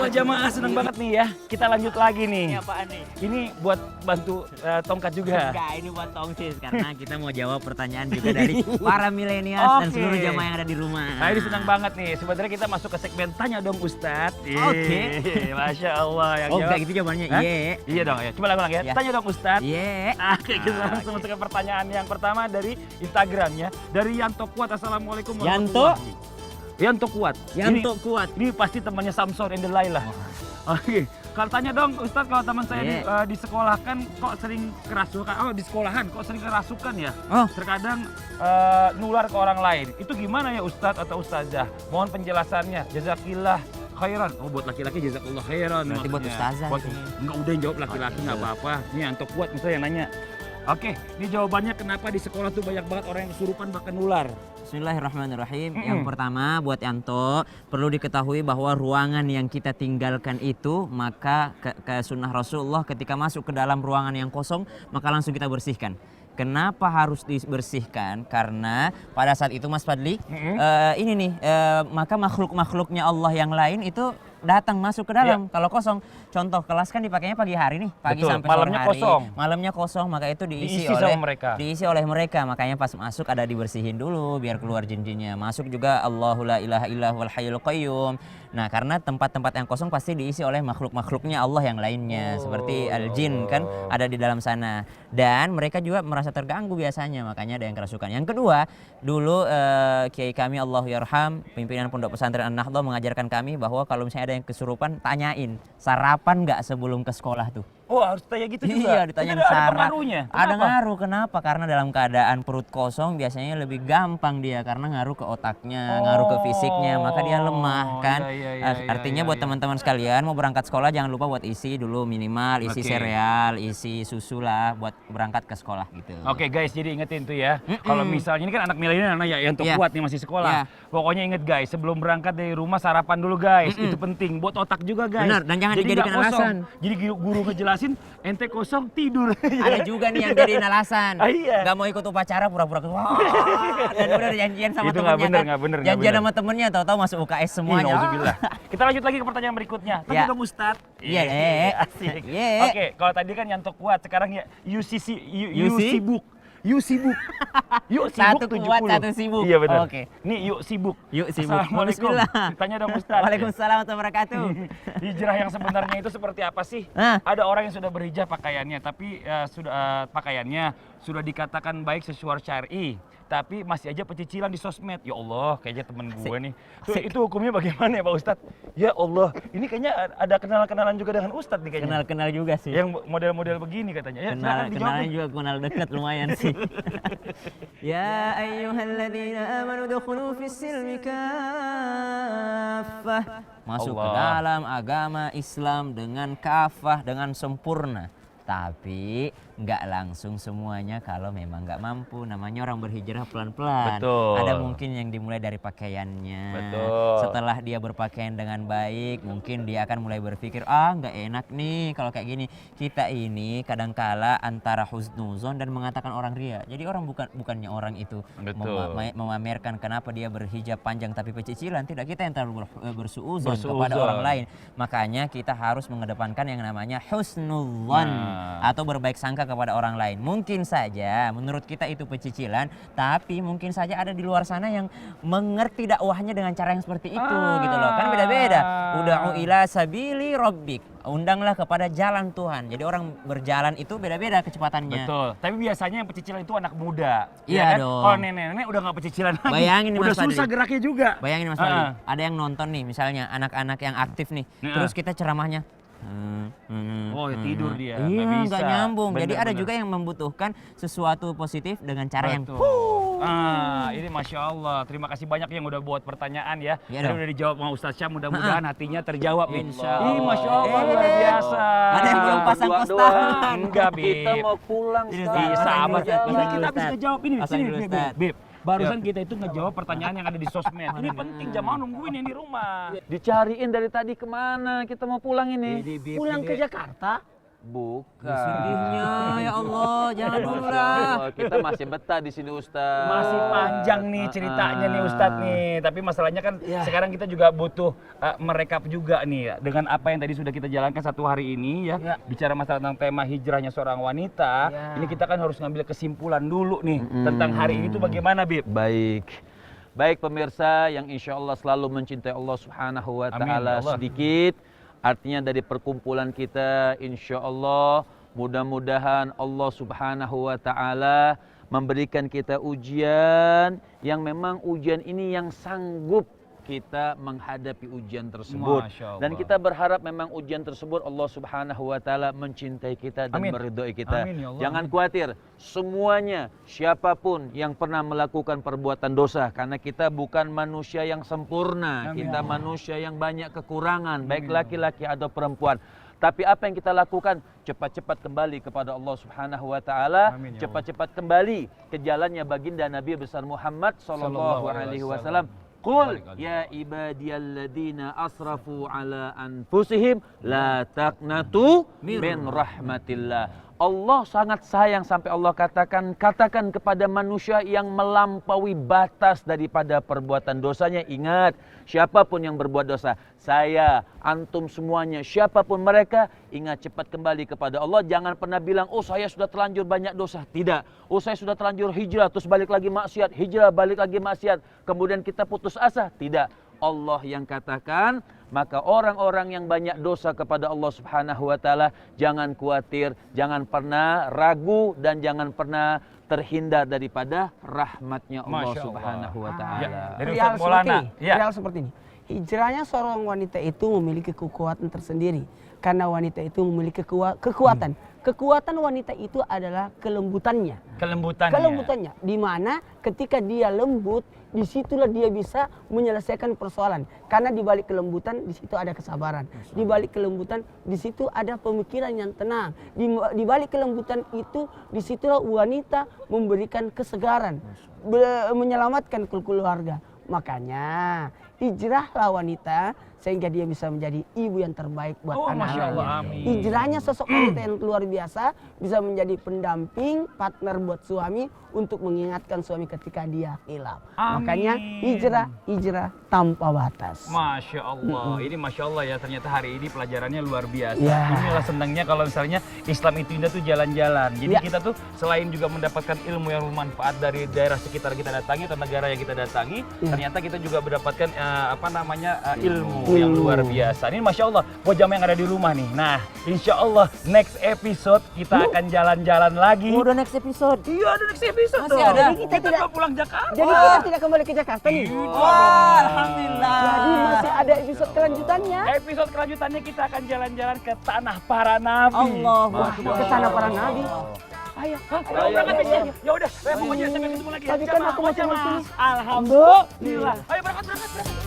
Halo jamaah, senang banget nih ya. Kita lanjut lagi nih. Ini apaan nih? Ini buat bantu tongkat juga. Enggak, ini buat tongsis karena kita mau jawab pertanyaan juga dari para milenial dan seluruh jamaah yang ada di rumah. Nah ini senang banget nih. Sebenarnya kita masuk ke segmen tanya dong Ustadz. Oke. Masya Allah yang Oh jawab. enggak gitu jawabannya. Hah? Iya. Iya dong ya. Coba ulang ya. Ya. Tanya dong Ustadz. Iya. Oke, kita langsung masuk ke pertanyaan yang pertama dari Instagram ya. Dari Yanto Kuat. Assalamualaikum warahmatullahi. Yanto Kuat. Yanto Kuat. Ini pasti temannya Samson and Delilah. Oke. Kalau tanya dong Ustadz, kalau teman saya di sekolah kan kok sering kerasukan. Oh, di sekolahan kok sering kerasukan ya? Oh. Terkadang nular ke orang lain. Itu gimana ya Ustadz atau Ustazah? Mohon penjelasannya. Jazakillah khairan. Oh, buat laki-laki jazakallah khairan. Berarti buat maksudnya. Ustazah. Enggak, udah yang jawab laki-laki nggak apa-apa. Ini Yanto Kuat misalnya yang nanya. Oke, ini jawabannya kenapa di sekolah tuh banyak banget orang yang kesurupan bahkan nular. Bismillahirrahmanirrahim. Yang pertama buat Yanto, perlu diketahui bahwa ruangan yang kita tinggalkan itu maka ke sunnah Rasulullah ketika masuk ke dalam ruangan yang kosong maka langsung kita bersihkan. Kenapa harus dibersihkan? Karena pada saat itu Mas Fadli, ini nih, maka makhluk-makhluknya Allah yang lain itu datang masuk ke dalam. Kalau kosong, contoh kelas kan dipakainya pagi hari nih, pagi Betul, sampai sore malamnya hari. kosong. Malamnya kosong, maka itu diisi oleh mereka. Makanya pas masuk ada dibersihin dulu biar keluar jin-jinnya. Masuk juga Allahu la ilaha illahu wal hayyul qayyum. Nah, karena tempat-tempat yang kosong pasti diisi oleh makhluk-makhluknya Allah yang lainnya, seperti al-jin kan ada di dalam sana. Dan mereka juga merasa terganggu biasanya, makanya ada yang kerasukan. Yang kedua, dulu kiai kami Allahu yarham, pimpinan Pondok Pesantren An-Nahdhah mengajarkan kami bahwa kalau misalnya ada yang kesurupan, tanyain sarapan nggak sebelum ke sekolah tuh. Oh, harus tanya gitu juga? Iya, ditanyain Ada syarat. pengaruhnya? Ada ngaruh, kenapa? Karena dalam keadaan perut kosong biasanya lebih gampang dia karena ngaruh ke otaknya, ngaruh ke fisiknya, maka dia lemah kan. Artinya buat teman-teman sekalian mau berangkat sekolah jangan lupa buat isi dulu minimal isi sereal, isi susu lah buat berangkat ke sekolah gitu. Oke guys, jadi ingetin tuh ya. Kalau misalnya ini kan anak milenial anak ya yang kuat nih masih sekolah. Pokoknya inget guys, sebelum berangkat dari rumah sarapan dulu guys. Itu penting buat otak juga guys. Benar, dan jangan jadi dijadikan nggak kosong. alasan. Jadi guru ngejelasin ente kosong tidur. Ada juga nih yang jadiin alasan. Iya. Gak mau ikut upacara pura-pura wah. Dan udah janjian sama Itu temennya nggak bener. Janjian sama temennya tahu-tahu masuk UKS semuanya. Kita lanjut lagi ke pertanyaan berikutnya. Tanya dong Ustadz. Iya, asik. Iya. Oke, kalau tadi kan Yanto Kuat, sekarang ya you sibuk. Yuk sibuk. Yuk sibuk Satu 70. kuat, satu sibuk. Iya benar. Oke. Nih yuk sibuk. Yuk sibuk. Assalamualaikum. Tanya dong Ustadz. Waalaikumsalam warahmatullahi wabarakatuh. Hijrah yang sebenarnya itu seperti apa sih? Ada orang yang sudah berhijrah pakaiannya, tapi pakaiannya sudah dikatakan baik sesuai syar'i, tapi masih aja pecicilan di sosmed. Ya Allah, kayaknya temen gue nih. Itu hukumnya bagaimana ya Pak Ustadz? Ya Allah, ini kayaknya ada kenalan-kenalan juga dengan Ustadz nih kayaknya. Kenal juga sih. Yang model-model begini katanya. Ya, Kenalan juga kenal dekat lumayan sih. Ya ayyuhalladzina amanu dukhulu fis silmi kaffah. Masuk ke dalam agama Islam dengan kafah, dengan sempurna. Tapi nggak langsung semuanya kalau memang nggak mampu. Namanya orang berhijrah pelan-pelan. Betul. Ada mungkin yang dimulai dari pakaiannya. Betul. Setelah dia berpakaian dengan baik, mungkin dia akan mulai berpikir, nggak enak nih kalau kayak gini. Kita ini kadangkala antara husnuzon dan mengatakan orang ria. Jadi orang bukannya orang itu memamerkan kenapa dia berhijab panjang tapi pecicilan. Tidak, kita yang terlalu bersuuzon kepada orang lain. Makanya kita harus mengedepankan yang namanya husnuzon. Atau berbaik sangka kepada orang lain. Mungkin saja menurut kita itu pecicilan, tapi mungkin saja ada di luar sana yang mengerti dakwahnya dengan cara yang seperti itu gitu loh. Kan beda-beda. Uda'u ila sabili rabbik. Undanglah kepada jalan Tuhan. Jadi orang berjalan itu beda-beda kecepatannya. Betul. Tapi biasanya yang pecicilan itu anak muda. Iya kan? dong. Kalau nenek-nenek udah nggak pecicilan lagi. Bayangin nih udah Mas Fadli. susah geraknya juga. Bayangin Mas Fadli. Ada yang nonton nih misalnya anak-anak yang aktif nih. Terus kita ceramahnya. Oh ya tidur dia. Iya, nggak nyambung. Jadi ada juga yang membutuhkan sesuatu positif dengan cara yang ini Masya Allah. Terima kasih banyak yang udah buat pertanyaan ya. Iya Dan udah dijawab sama Ustaz Syam. Mudah-mudahan hatinya terjawab. Insya Allah. Masya Allah luar biasa. Ada yang belum pasang pos tangan. Enggak, Bib. Kita mau pulang sekarang. Sahabat. Ini kita Ustaz. habis ngejawab ini. Pasang dulu, Sini, Ustaz. Bib. Barusan kita itu ngejawab pertanyaan yang ada di sosmed. Ini penting, jamaah nungguin yang di rumah. Dicariin dari tadi kemana? Kita mau pulang ini. Pulang ke Jakarta? Bukan. Sedihnya ya Allah. jangan dulu lah. Kita masih betah di sini Ustaz. Masih panjang nih ceritanya nih Ustadz nih. Tapi masalahnya kan sekarang kita juga butuh merekap juga nih ya. Dengan apa yang tadi sudah kita jalankan satu hari ini ya. Bicara masalah tentang tema hijrahnya seorang wanita. Ini kita kan harus ngambil kesimpulan dulu nih. Tentang hari ini tuh bagaimana, Bib? Baik pemirsa yang insya Allah selalu mencintai Allah Subhanahu wa Ta'ala. Sedikit artinya dari perkumpulan kita insya Allah mudah-mudahan Allah Subhanahu wa Ta'ala memberikan kita ujian yang memang ujian ini yang sanggup kita menghadapi ujian tersebut. Dan kita berharap memang ujian tersebut Allah Subhanahu wa Ta'ala mencintai kita dan meridhoi kita. Amin, ya Allah. Jangan khawatir, semuanya siapapun yang pernah melakukan perbuatan dosa, karena kita bukan manusia yang sempurna, kita manusia yang banyak kekurangan, baik laki-laki atau perempuan. Tapi apa yang kita lakukan? Cepat-cepat kembali kepada Allah Subhanahu wa Ta'ala, cepat-cepat kembali ke jalannya baginda Nabi besar Muhammad sallallahu alaihi wasallam. Qul ya ibadiyalladzina asrafu ala anfusihim la taqnatu min rahmatillah. Allah sangat sayang sampai Allah katakan kepada manusia yang melampaui batas daripada perbuatan dosanya. Ingat, siapapun yang berbuat dosa, saya, antum semuanya, siapapun mereka, ingat cepat kembali kepada Allah. Jangan pernah bilang, oh saya sudah terlanjur banyak dosa. Tidak. Oh saya sudah terlanjur hijrah, terus balik lagi maksiat. Hijrah, balik lagi maksiat. Kemudian kita putus asa. Tidak. Allah yang katakan, maka orang-orang yang banyak dosa kepada Allah Subhanahu wa Ta'ala, jangan khawatir, jangan pernah ragu, dan jangan pernah terhindar daripada rahmatnya Allah Subhanahu wa Ta'ala. Real seperti ini. Hijrahnya seorang wanita itu memiliki kekuatan tersendiri. Karena wanita itu memiliki kekuatan. Kekuatan wanita itu adalah kelembutannya. Kelembutannya. Di mana ketika dia lembut, disitulah dia bisa menyelesaikan persoalan. Karena di balik kelembutan, di situ ada kesabaran. Di balik kelembutan, di situ ada pemikiran yang tenang. Di balik kelembutan itu, disitulah wanita memberikan kesegaran, menyelamatkan keluarga. Makanya hijrahlah wanita sehingga dia bisa menjadi ibu yang terbaik buat anak-anaknya. Hijrahnya sosok wanita yang luar biasa, bisa menjadi pendamping, partner buat suami untuk mengingatkan suami ketika dia hilaf. Makanya hijrah tanpa batas. Masya Allah, ini Masya Allah ya, ternyata hari ini pelajarannya luar biasa. Inilah senangnya kalau misalnya Islam itu indah tuh jalan-jalan. Jadi kita tuh selain juga mendapatkan ilmu yang bermanfaat dari daerah sekitar kita datangi atau negara yang kita datangi, ternyata kita juga mendapatkan ilmu yang luar biasa. Ini Masya Allah, buat jamaah yang ada di rumah nih. Nah, insya Allah next episode kita akan jalan-jalan lagi. Udah next episode? Iya, ada next episode. Masih ada? Jadi kita tidak pulang Jakarta. Jadi kita tidak kembali ke Jakarta nih. Alhamdulillah. Jadi masih ada episode kelanjutannya. Episode kelanjutannya kita akan jalan-jalan ke tanah para nabi. Ke tanah para nabi. Ayo, Ya udah, saya mau sampai ketemu lagi. Tapi kan aku masih Alhamdulillah. Ayo berangkat.